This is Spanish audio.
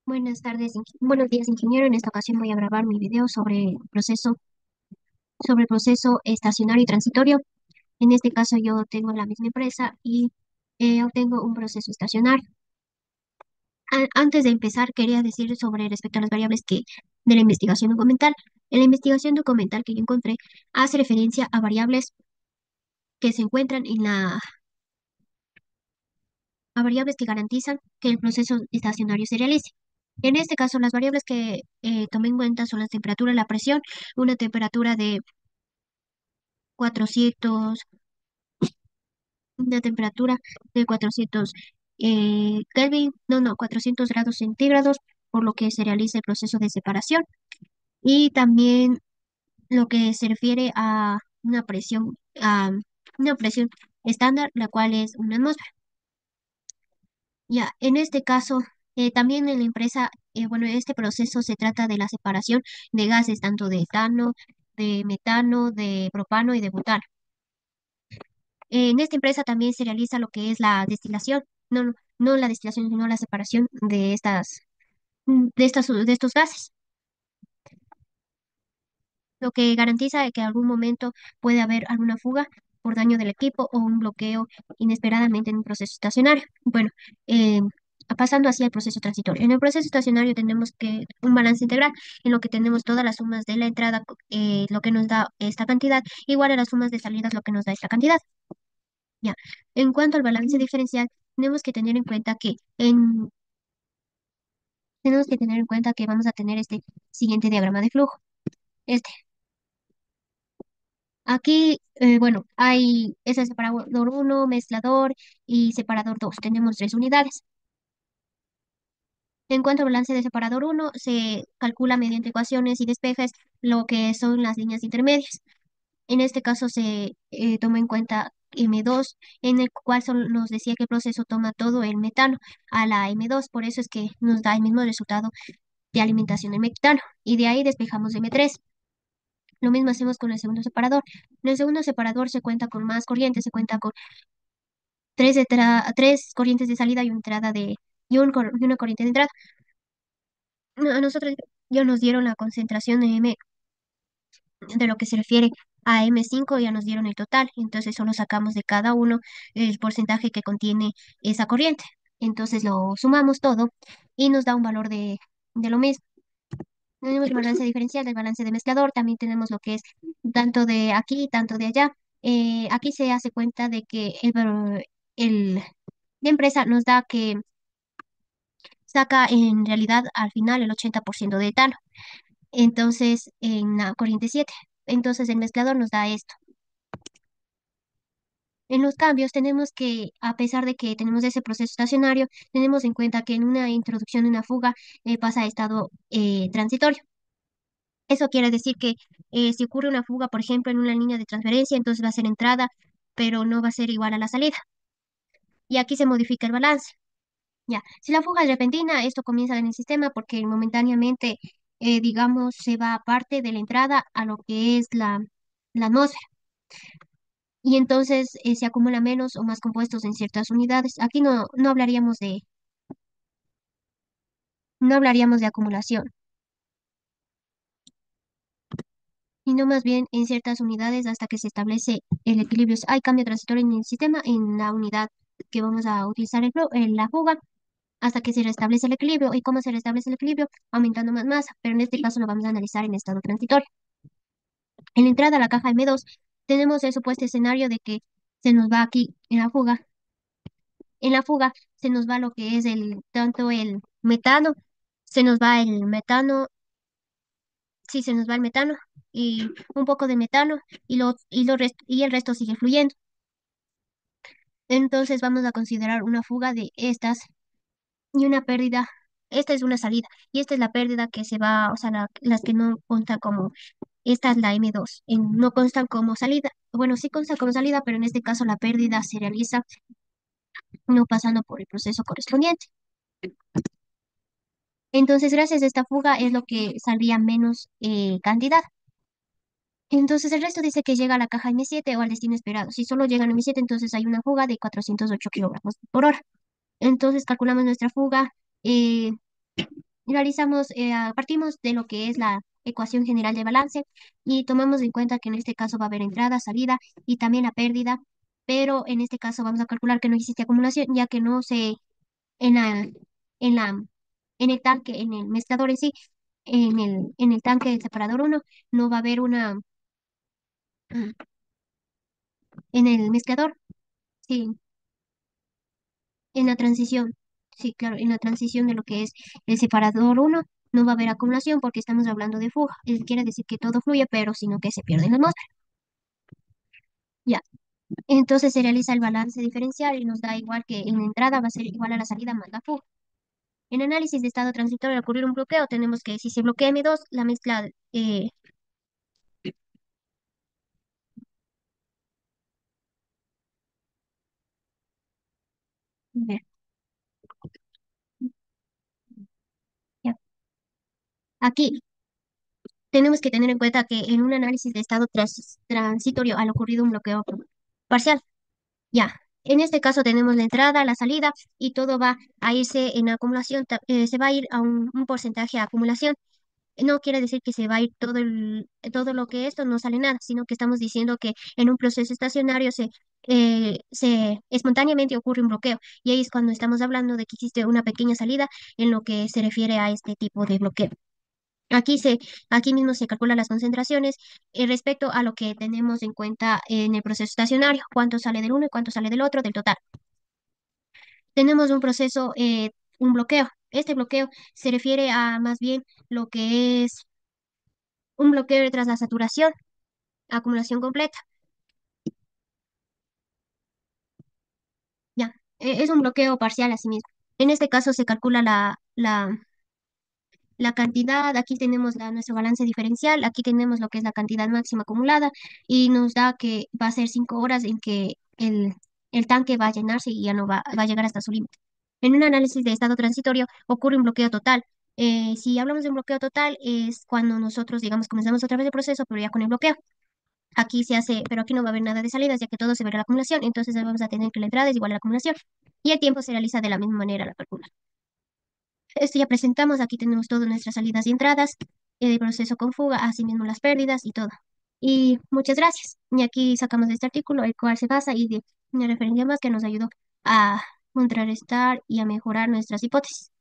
Buenos días, ingeniero. En esta ocasión voy a grabar mi video sobre el proceso estacionario y transitorio. En este caso yo tengo la misma empresa y obtengo un proceso estacionario. Antes de empezar, quería decir sobre respecto a las variables de la investigación documental. En la investigación documental que yo encontré, hace referencia a variables que se encuentran a variables que garantizan que el proceso estacionario se realice. En este caso, las variables que tomé en cuenta son la temperatura, la presión, una temperatura de 400, una temperatura de 400 Kelvin, no, 400 grados centígrados, por lo que se realiza el proceso de separación. Y también lo que se refiere a una presión estándar, la cual es una atmósfera. Ya, en este caso, también en la empresa, bueno, este proceso se trata de la separación de gases, tanto de etano, de metano, de propano y de butano. En esta empresa también se realiza lo que es la destilación, no la destilación, sino la separación de estos gases, lo que garantiza que en algún momento puede haber alguna fuga por daño del equipo o un bloqueo inesperadamente en un proceso estacionario. Bueno, eh, pasando así al proceso transitorio. En el proceso estacionario tenemos que un balance integral en lo que tenemos todas las sumas de la entrada, lo que nos da esta cantidad, igual a las sumas de salidas, lo que nos da esta cantidad. Ya. En cuanto al balance diferencial, tenemos que tener en cuenta tenemos que tener en cuenta que vamos a tener este siguiente diagrama de flujo. Este. Aquí, bueno, hay ese separador uno, mezclador y separador 2. Tenemos tres unidades. En cuanto al balance de separador uno, se calcula mediante ecuaciones y despejes lo que son las líneas intermedias. En este caso se toma en cuenta M2, en el cual nos decía que el proceso toma todo el metano a la M2, por eso es que nos da el mismo resultado de alimentación del metano, y de ahí despejamos M3. Lo mismo hacemos con el segundo separador. En el segundo separador se cuenta con más corrientes, se cuenta con tres corrientes de salida y una entrada y una corriente de entrada. A nosotros ya nos dieron la concentración de M de lo que se refiere a M5, ya nos dieron el total, entonces solo sacamos de cada uno el porcentaje que contiene esa corriente. Entonces lo sumamos todo y nos da un valor de lo mismo. Tenemos el balance diferencial del balance de mezclador, también tenemos lo que es tanto de aquí, tanto de allá. Aquí se hace cuenta de que la empresa nos da que saca en realidad al final el 80% de etano. Entonces, en la corriente 7. Entonces, el mezclador nos da esto. En los cambios tenemos que, a pesar de que tenemos ese proceso estacionario, tenemos en cuenta que en una introducción de una fuga pasa a estado transitorio. Eso quiere decir que si ocurre una fuga, por ejemplo, en una línea de transferencia, entonces va a ser entrada, pero no va a ser igual a la salida. Y aquí se modifica el balance. Ya, si la fuga es repentina, esto comienza en el sistema porque momentáneamente, digamos, se va parte de la entrada a lo que es la atmósfera. Y entonces se acumula menos o más compuestos en ciertas unidades. Aquí no hablaríamos de acumulación, sino más bien en ciertas unidades hasta que se establece el equilibrio. Hay cambio transitorio en el sistema, en la unidad que vamos a utilizar en la fuga, hasta que se restablece el equilibrio. ¿Y cómo se restablece el equilibrio? Aumentando más masa, pero en este caso lo vamos a analizar en estado transitorio. En la entrada a la caja M2 tenemos el supuesto escenario de que se nos va aquí en la fuga. En la fuga se nos va lo que es tanto el metano, se nos va el metano, sí, se nos va el metano y un poco de metano y el resto sigue fluyendo. Entonces vamos a considerar una fuga de estas y una pérdida. Esta es una salida y esta es la pérdida que se va, o sea, las que no constan como, esta es la M2, no constan como salida. Bueno, sí consta como salida, pero en este caso la pérdida se realiza no pasando por el proceso correspondiente. Entonces, gracias a esta fuga es lo que saldría menos cantidad. Entonces, el resto dice que llega a la caja M7 o al destino esperado. Si solo llega a M7, entonces hay una fuga de 408 kilogramos por hora. Entonces, calculamos nuestra fuga. eh, Realizamos, partimos de lo que es la ecuación general de balance y tomamos en cuenta que en este caso va a haber entrada, salida y también la pérdida, pero en este caso vamos a calcular que no existe acumulación, ya que no se, en la, en la, en el tanque, en el mezclador en sí, en el tanque del separador uno no va a haber una, en el mezclador, sí, en la transición, sí, claro, en la transición de lo que es el separador uno no va a haber acumulación porque estamos hablando de fuga. Quiere decir que todo fluye, pero sino que se pierde en la atmósfera. Ya. Entonces se realiza el balance diferencial y nos da igual que en la entrada va a ser igual a la salida más la fuga. En análisis de estado transitorio, al ocurrir un bloqueo, tenemos que si se bloquea M2 la mezcla, ver, ya. Aquí tenemos que tener en cuenta que en un análisis de estado transitorio, al ocurrido un bloqueo parcial, ya. En este caso tenemos la entrada, la salida y todo va a irse en acumulación, se va a ir a un porcentaje de acumulación. No quiere decir que se va a ir todo lo que esto no sale nada, sino que estamos diciendo que en un proceso estacionario se espontáneamente ocurre un bloqueo. Y ahí es cuando estamos hablando de que existe una pequeña salida en lo que se refiere a este tipo de bloqueo. Aquí aquí mismo se calculan las concentraciones respecto a lo que tenemos en cuenta en el proceso estacionario, cuánto sale del uno y cuánto sale del otro, del total. Tenemos un proceso, un bloqueo. Este bloqueo se refiere a más bien lo que es un bloqueo tras la saturación, acumulación completa. Ya, es un bloqueo parcial asimismo. En este caso se calcula la cantidad, aquí tenemos nuestro balance diferencial, aquí tenemos lo que es la cantidad máxima acumulada y nos da que va a ser 5 horas en que el tanque va a llenarse y ya no va a llegar hasta su límite. En un análisis de estado transitorio ocurre un bloqueo total. Si hablamos de un bloqueo total es cuando nosotros, digamos, comenzamos otra vez el proceso, pero ya con el bloqueo. Aquí se hace, pero aquí no va a haber nada de salidas, ya que todo se verá la acumulación. Entonces vamos a tener que la entrada es igual a la acumulación. Y el tiempo se realiza de la misma manera la calcula. Esto ya presentamos, aquí tenemos todas nuestras salidas y entradas, el proceso con fuga, asimismo las pérdidas y todo. Y muchas gracias. Y aquí sacamos de este artículo el cual se basa y de una referencia más que nos ayudó a contrarrestar y a mejorar nuestras hipótesis.